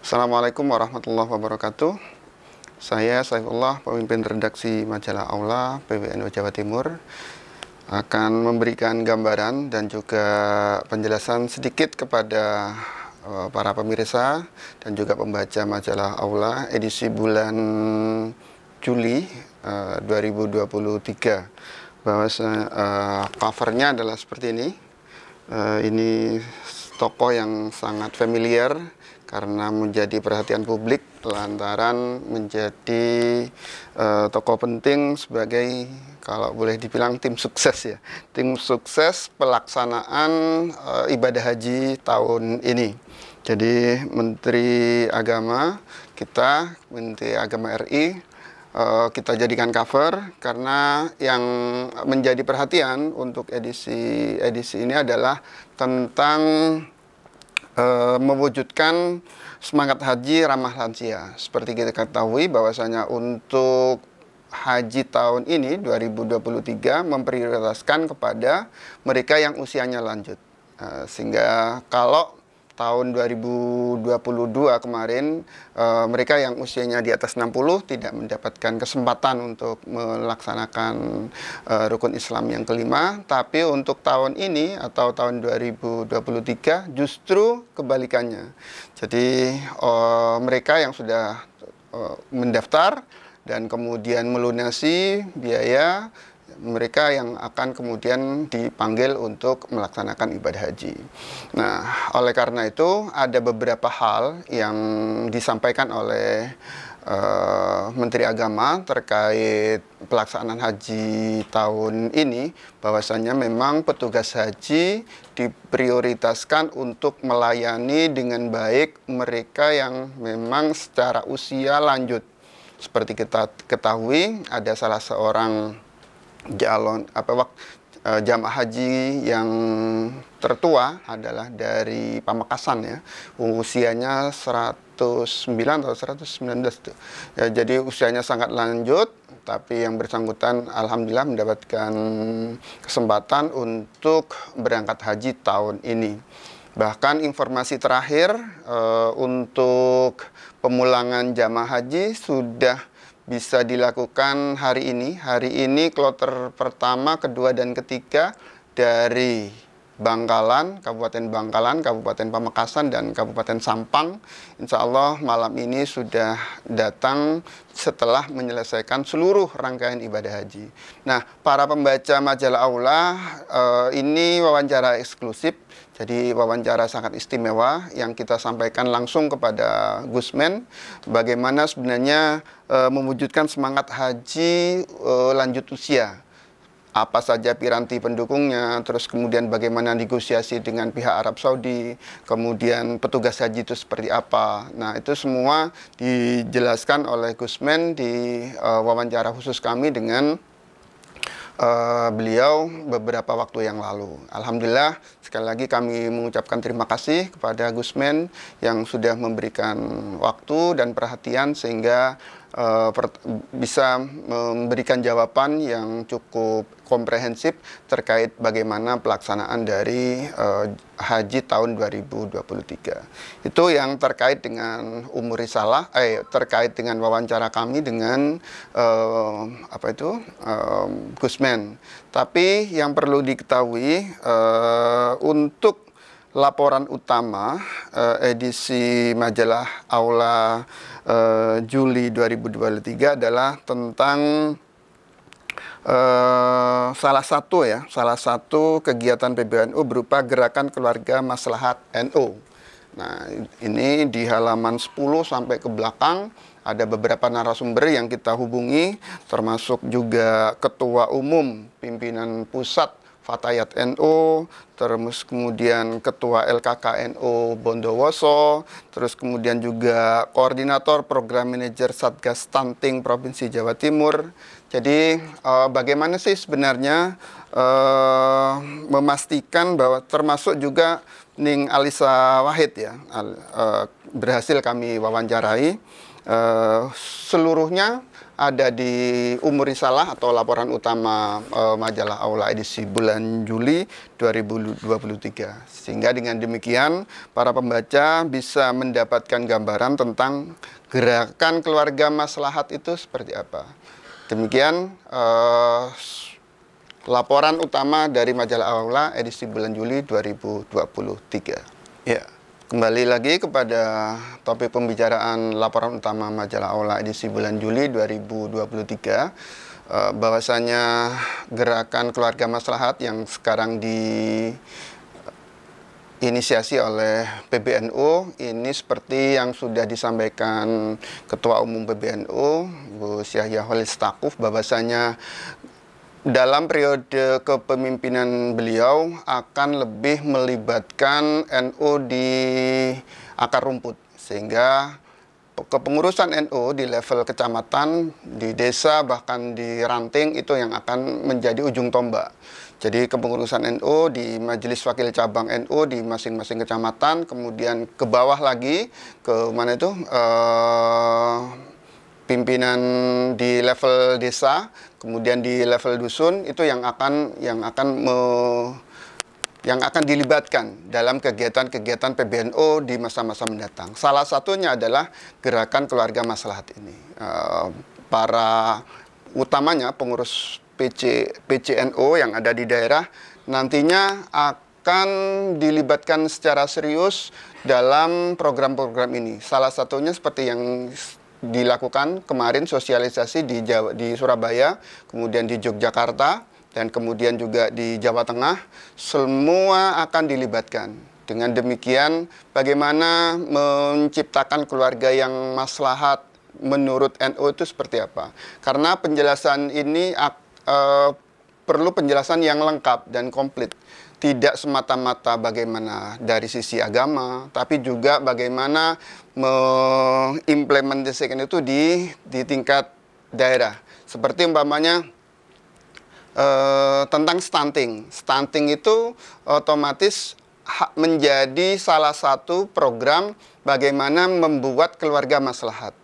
Assalamualaikum warahmatullahi wabarakatuh. Saya Saifullah, pemimpin redaksi majalah Aula PWNU Jawa Timur, akan memberikan gambaran dan juga penjelasan sedikit kepada para pemirsa dan juga pembaca majalah Aula edisi bulan Juli 2023. Bahwa covernya adalah seperti ini. Ini tokoh yang sangat familiar karena menjadi perhatian publik lantaran menjadi tokoh penting sebagai, kalau boleh dibilang, tim sukses ya, tim sukses pelaksanaan ibadah haji tahun ini. Jadi Menteri Agama kita, Menteri Agama RI, kita jadikan cover karena yang menjadi perhatian untuk edisi ini adalah tentang mewujudkan semangat haji ramah lansia. Seperti kita ketahui bahwasanya untuk haji tahun ini 2023 memprioritaskan kepada mereka yang usianya lanjut. Sehingga kalau tahun 2022 kemarin mereka yang usianya di atas 60 tidak mendapatkan kesempatan untuk melaksanakan rukun Islam yang kelima, tapi untuk tahun ini atau tahun 2023 justru kebalikannya. Jadi mereka yang sudah mendaftar dan kemudian melunasi biaya, mereka yang akan kemudian dipanggil untuk melaksanakan ibadah haji. Nah, oleh karena itu ada beberapa hal yang disampaikan oleh Menteri Agama terkait pelaksanaan haji tahun ini, bahwasanya memang petugas haji diprioritaskan untuk melayani dengan baik mereka yang memang secara usia lanjut. Seperti kita ketahui, ada salah seorang jamaah haji yang tertua adalah dari Pamekasan ya, usianya 109 atau 119 tuh. Ya, jadi usianya sangat lanjut, tapi yang bersangkutan alhamdulillah mendapatkan kesempatan untuk berangkat haji tahun ini. Bahkan informasi terakhir untuk pemulangan jamaah haji sudah bisa dilakukan hari ini. Hari ini kloter pertama, kedua, dan ketiga dari Bangkalan, Kabupaten Bangkalan, Kabupaten Pamekasan, dan Kabupaten Sampang. Insya Allah malam ini sudah datang setelah menyelesaikan seluruh rangkaian ibadah haji. Nah, para pembaca majalah Aula, ini wawancara eksklusif. Jadi wawancara sangat istimewa yang kita sampaikan langsung kepada Gusmen, bagaimana sebenarnya mewujudkan semangat haji lanjut usia. Apa saja piranti pendukungnya, terus kemudian bagaimana negosiasi dengan pihak Arab Saudi, kemudian petugas haji itu seperti apa. Nah, itu semua dijelaskan oleh Gusmen di wawancara khusus kami dengan beliau beberapa waktu yang lalu. Alhamdulillah, sekali lagi kami mengucapkan terima kasih kepada Gusmen yang sudah memberikan waktu dan perhatian sehingga bisa memberikan jawaban yang cukup komprehensif terkait bagaimana pelaksanaan dari haji tahun 2023. Itu yang terkait dengan umur risalah, terkait dengan wawancara kami dengan Gusmen. Tapi yang perlu diketahui untuk laporan utama edisi majalah Aula Juli 2023 adalah tentang salah satu kegiatan PBNU berupa Gerakan Keluarga Maslahat NU. Nah, ini di halaman 10 sampai ke belakang ada beberapa narasumber yang kita hubungi, termasuk juga Ketua Umum Pimpinan Pusat Fatayat NU, terus kemudian Ketua LKK NU Bondowoso, terus kemudian juga Koordinator Program Manajer Satgas Stunting Provinsi Jawa Timur. Jadi bagaimana sih sebenarnya memastikan bahwa termasuk juga Ning Alisa Wahid ya, berhasil kami wawancarai. Seluruhnya ada di Umur Risalah atau laporan utama majalah Aula edisi bulan Juli 2023. Sehingga dengan demikian para pembaca bisa mendapatkan gambaran tentang gerakan keluarga maslahat itu seperti apa. Demikian laporan utama dari majalah Aula edisi bulan Juli 2023. Ya. Kembali lagi kepada topik pembicaraan laporan utama majalah Aula edisi bulan Juli 2023, bahwasanya gerakan keluarga maslahat yang sekarang diinisiasi oleh PBNU ini seperti yang sudah disampaikan Ketua Umum PBNU Bu Syahya Khalil Stakuf, bahwasanya dalam periode kepemimpinan beliau akan lebih melibatkan NU di akar rumput, sehingga kepengurusan NU di level kecamatan, di desa, bahkan di ranting itu yang akan menjadi ujung tombak. Jadi kepengurusan NU di Majelis Wakil Cabang NU di masing-masing kecamatan, kemudian ke bawah lagi ke mana itu pimpinan di level desa, kemudian di level dusun, itu yang akan dilibatkan dalam kegiatan-kegiatan PBNU di masa-masa mendatang. Salah satunya adalah gerakan keluarga maslahat ini. Para utamanya pengurus PCNU yang ada di daerah nantinya akan dilibatkan secara serius dalam program-program ini. Salah satunya seperti yang dilakukan kemarin, sosialisasi di Surabaya, kemudian di Yogyakarta, dan kemudian juga di Jawa Tengah, semua akan dilibatkan. Dengan demikian, bagaimana menciptakan keluarga yang maslahat menurut NU itu seperti apa? Karena penjelasan ini perlu penjelasan yang lengkap dan komplit. Tidak semata-mata bagaimana dari sisi agama, tapi juga bagaimana mengimplementasikan itu di tingkat daerah. Seperti umpamanya tentang stunting. Stunting itu otomatis menjadi salah satu program bagaimana membuat keluarga maslahat.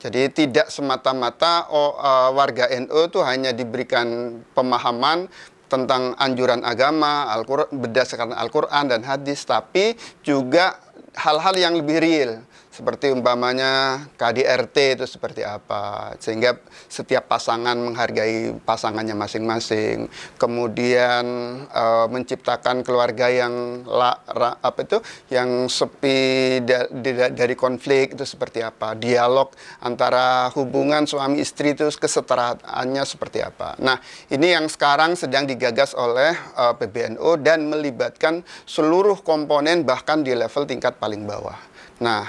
Jadi tidak semata-mata warga NU itu hanya diberikan pemahaman tentang anjuran agama, berdasarkan Al-Quran dan hadis, tapi juga hal-hal yang lebih real, seperti umpamanya KDRT itu seperti apa, sehingga setiap pasangan menghargai pasangannya masing-masing, kemudian menciptakan keluarga yang yang sepi dari konflik itu seperti apa, dialog antara hubungan suami istri itu kesetaraannya seperti apa. Nah, ini yang sekarang sedang digagas oleh PBNU dan melibatkan seluruh komponen bahkan di level tingkat paling bawah. Nah,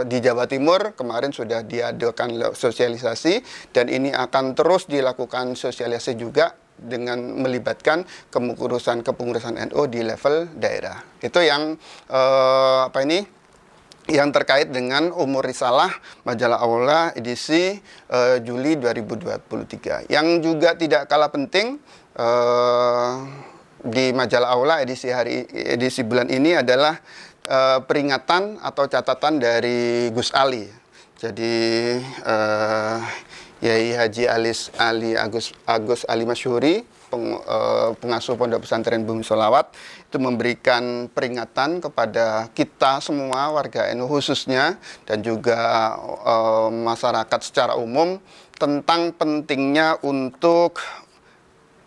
di Jawa Timur kemarin sudah diadakan sosialisasi dan ini akan terus dilakukan sosialisasi juga dengan melibatkan kepengurusan NU di level daerah. Itu yang yang terkait dengan Umur Risalah majalah Aula edisi Juli 2023. Yang juga tidak kalah penting di majalah Aula edisi bulan ini adalah peringatan atau catatan dari Gus Ali. Jadi Yai Haji Agus Ali Masyhuri, pengasuh Pondok Pesantren Bumi Sholawat, itu memberikan peringatan kepada kita semua warga NU khususnya dan juga masyarakat secara umum tentang pentingnya untuk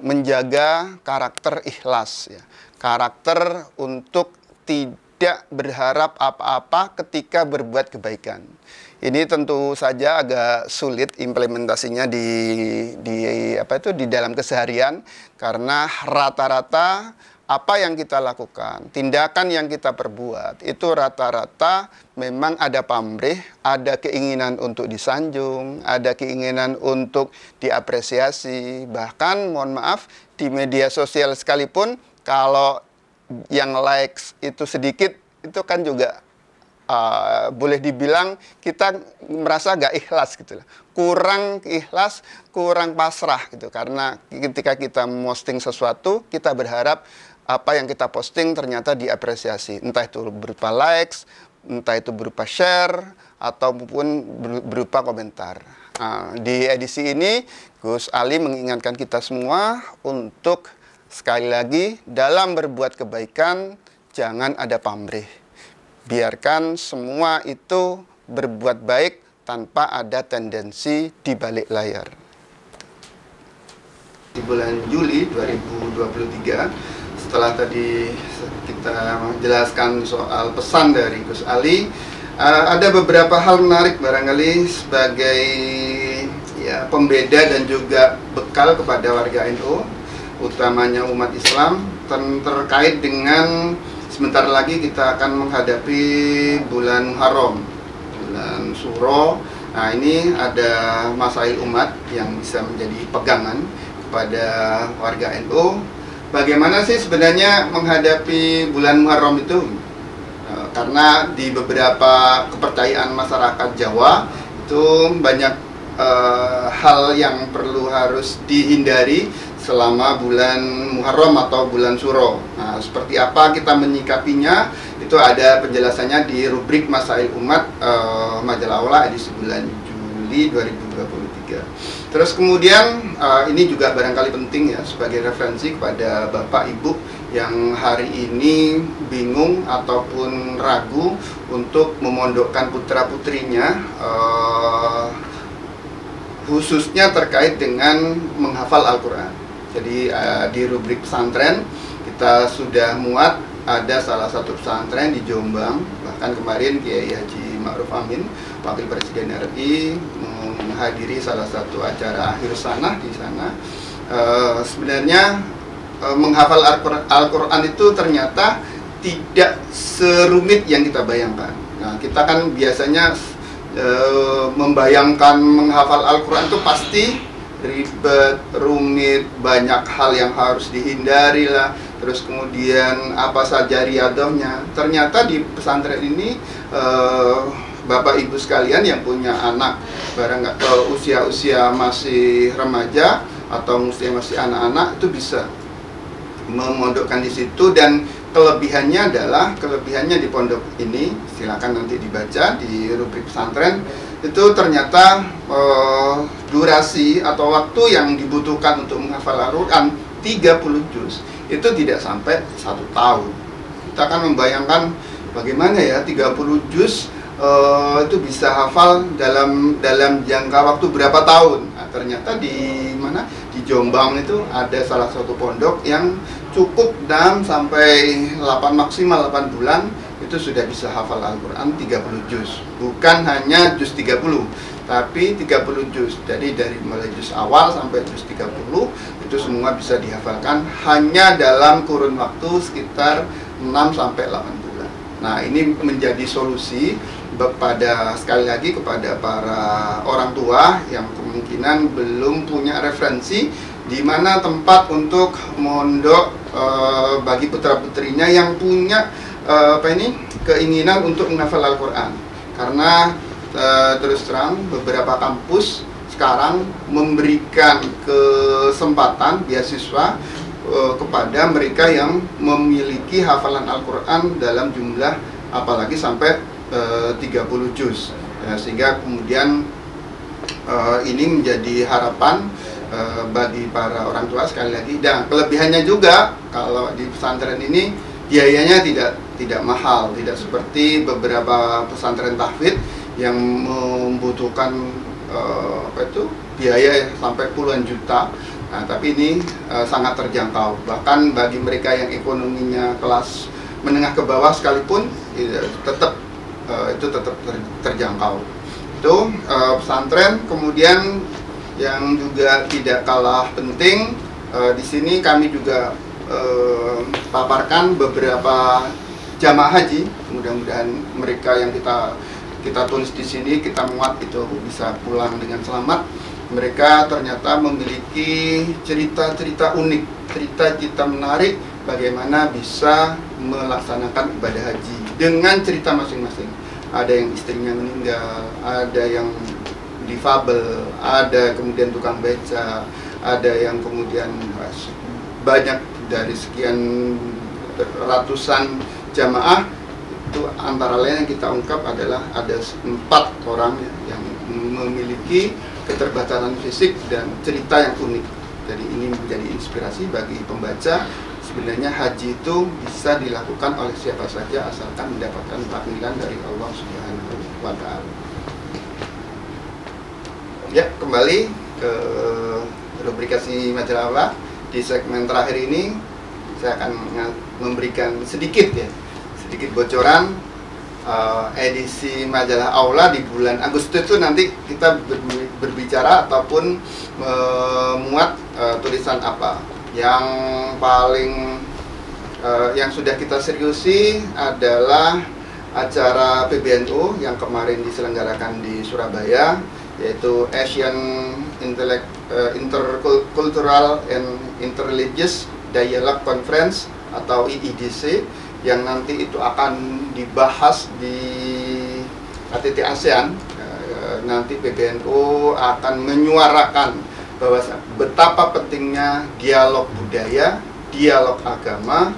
menjaga karakter ikhlas, ya. Karakter untuk tidak berharap apa-apa ketika berbuat kebaikan. Ini tentu saja agak sulit implementasinya di dalam keseharian, karena rata-rata apa yang kita lakukan, tindakan yang kita perbuat itu rata-rata memang ada pamrih, ada keinginan untuk disanjung, ada keinginan untuk diapresiasi. Bahkan mohon maaf, di media sosial sekalipun kalau yang likes itu sedikit, itu kan juga boleh dibilang kita merasa gak ikhlas gitu lah. Kurang ikhlas, kurang pasrah gitu. Karena ketika kita posting sesuatu, kita berharap apa yang kita posting ternyata diapresiasi. Entah itu berupa likes, entah itu berupa share ataupun berupa komentar. Nah, di edisi ini Gus Ali mengingatkan kita semua untuk sekali lagi dalam berbuat kebaikan jangan ada pamrih. Biarkan semua itu berbuat baik tanpa ada tendensi di balik layar. Di bulan Juli 2023, setelah tadi kita menjelaskan soal pesan dari Gus Ali, ada beberapa hal menarik barangkali sebagai ya, pembeda dan juga bekal kepada warga NU, utamanya umat Islam, terkait dengan sebentar lagi kita akan menghadapi bulan Muharram, bulan Suro. Nah, ini ada masail umat yang bisa menjadi pegangan kepada warga NU. Bagaimana sih sebenarnya menghadapi bulan Muharram itu? Karena di beberapa kepercayaan masyarakat Jawa itu banyak hal yang perlu harus dihindari selama bulan Muharram atau bulan Suro. Nah, seperti apa kita menyikapinya? Itu ada penjelasannya di rubrik Masail Umat Majalah Aula edisi bulan Juli 2023. Terus kemudian ini juga barangkali penting ya sebagai referensi kepada Bapak Ibu yang hari ini bingung ataupun ragu untuk memondokkan putra-putrinya, khususnya terkait dengan menghafal Al-Quran. Jadi di rubrik pesantren kita sudah muat ada salah satu pesantren di Jombang, bahkan kemarin Kiai Haji Ma'ruf Amin, Wakil Presiden RI, menghadiri salah satu acara akhir sanah di sana. Sebenarnya menghafal Al-Quran itu ternyata tidak serumit yang kita bayangkan. Nah, kita kan biasanya membayangkan menghafal Al-Quran itu pasti ribet, rumit, banyak hal yang harus dihindari lah. Terus kemudian apa saja riadohnya. Ternyata di pesantren ini Bapak Ibu sekalian yang punya anak barang usia-usia masih remaja atau masih anak-anak itu bisa memondokkan di situ. Dan kelebihannya di pondok ini, silakan nanti dibaca di rubrik pesantren, itu ternyata durasi atau waktu yang dibutuhkan untuk menghafal Al-Quran 30 juz itu tidak sampai 1 tahun. Kita akan membayangkan bagaimana ya 30 juz itu bisa hafal dalam jangka waktu berapa tahun. Nah, ternyata di Jombang itu ada salah satu pondok yang cukup 6 sampai 8 maksimal 8 bulan itu sudah bisa hafal Al-Quran 30 juz. Bukan hanya juz 30, tapi 30 juz. Jadi dari mulai juz awal sampai juz 30 itu semua bisa dihafalkan hanya dalam kurun waktu sekitar 6 sampai 8 bulan. Nah, ini menjadi solusi sekali lagi kepada para orang tua yang kemungkinan belum punya referensi di mana tempat untuk mondok bagi putra-putrinya yang punya keinginan untuk menghafal Al-Quran. Karena terus terang beberapa kampus sekarang memberikan kesempatan beasiswa kepada mereka yang memiliki hafalan Al-Quran dalam jumlah apalagi sampai 30 juz. Sehingga kemudian ini menjadi harapan bagi para orang tua sekali lagi. Dan kelebihannya juga kalau di pesantren ini biayanya tidak mahal, tidak seperti beberapa pesantren tahfidz yang membutuhkan biaya sampai puluhan juta. Nah, tapi ini sangat terjangkau. Bahkan bagi mereka yang ekonominya kelas menengah ke bawah sekalipun tetap terjangkau. Itu pesantren. Kemudian yang juga tidak kalah penting, di sini kami juga paparkan beberapa jamaah haji. Mudah-mudahan mereka yang kita tulis di sini, kita muat itu bisa pulang dengan selamat. Mereka ternyata memiliki cerita-cerita unik, cerita-cerita menarik bagaimana bisa melaksanakan ibadah haji dengan cerita masing-masing. Ada yang istrinya meninggal, ada yang difabel, ada kemudian tukang beca, ada yang kemudian banyak dari sekian ratusan jamaah Itu antara lain yang kita ungkap adalah ada 4 orang yang memiliki keterbatasan fisik dan cerita yang unik. Jadi ini menjadi inspirasi bagi pembaca. Sebenarnya haji itu bisa dilakukan oleh siapa saja asalkan mendapatkan panggilan dari Allah Subhanahu wa Ta'ala. Ya, kembali ke rubrikasi majalah Aula. Di segmen terakhir ini saya akan memberikan sedikit bocoran edisi majalah Aula di bulan Agustus itu. Nanti kita berbicara ataupun memuat tulisan apa. Yang paling yang sudah kita seriusi adalah acara PBNU yang kemarin diselenggarakan di Surabaya, yaitu Asian Intercultural and Interreligious Dialogue Conference atau IIDC, yang nanti itu akan dibahas di KTT ASEAN. Nanti PBNU akan menyuarakan bahwa betapa pentingnya dialog budaya, dialog agama,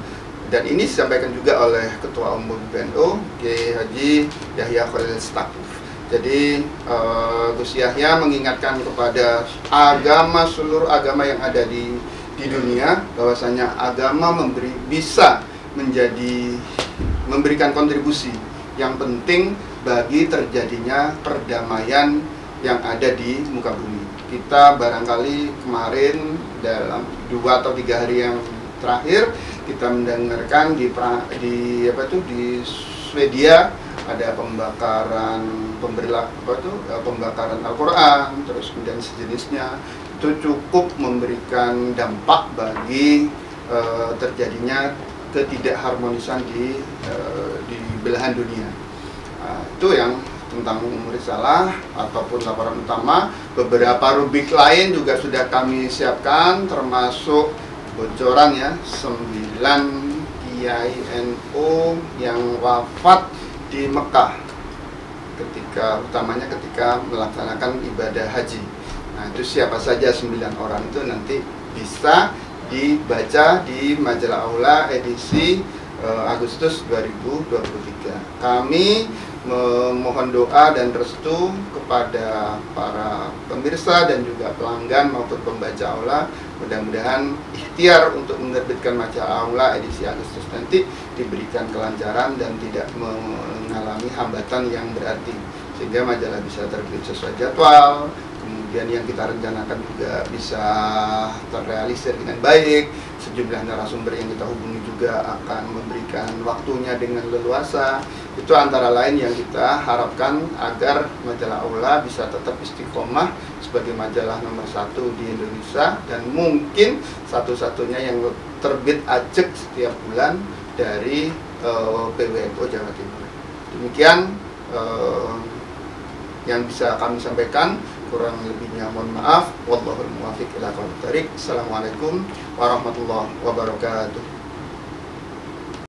dan ini disampaikan juga oleh Ketua Umum PBNU, Kiai Haji Yahya Khalil Stakuf. Jadi Gus Yahya mengingatkan kepada seluruh agama yang ada di dunia, bahwasanya agama bisa memberikan kontribusi yang penting bagi terjadinya perdamaian yang ada di muka bumi. Kita barangkali kemarin dalam 2 atau 3 hari yang terakhir kita mendengarkan di Swedia ada pembakaran Al-Quran, terus kemudian sejenisnya. Itu cukup memberikan dampak bagi terjadinya ketidakharmonisan di belahan dunia. Itu yang tentang risalah ataupun laporan utama. Beberapa rubrik lain juga sudah kami siapkan, termasuk bocoran ya 9 Kiai NU yang wafat di Mekah utamanya ketika melaksanakan ibadah haji. Nah, itu siapa saja 9 orang itu nanti bisa dibaca di majalah Aula edisi Agustus 2023. Kami memohon doa dan restu kepada para pemirsa dan juga pelanggan maupun pembaca Aula. Mudah-mudahan ikhtiar untuk menerbitkan majalah Aula edisi Agustus nanti diberikan kelancaran dan tidak mengalami hambatan yang berarti, sehingga majalah bisa terbit sesuai jadwal. Kemudian yang kita rencanakan juga bisa terrealisir dengan baik. Sejumlah narasumber yang kita hubungi juga akan memberikan waktunya dengan leluasa. Itu antara lain yang kita harapkan agar majalah Aula bisa tetap istiqomah sebagai majalah nomor 1 di Indonesia, dan mungkin satu-satunya yang terbit ajak setiap bulan dari PWNU Jawa Timur. Demikian yang bisa kami sampaikan. Kurang lebihnya mohon maaf. Wallahul muwaffiq ila aqwamit thoriq. Assalamualaikum warahmatullahi wabarakatuh.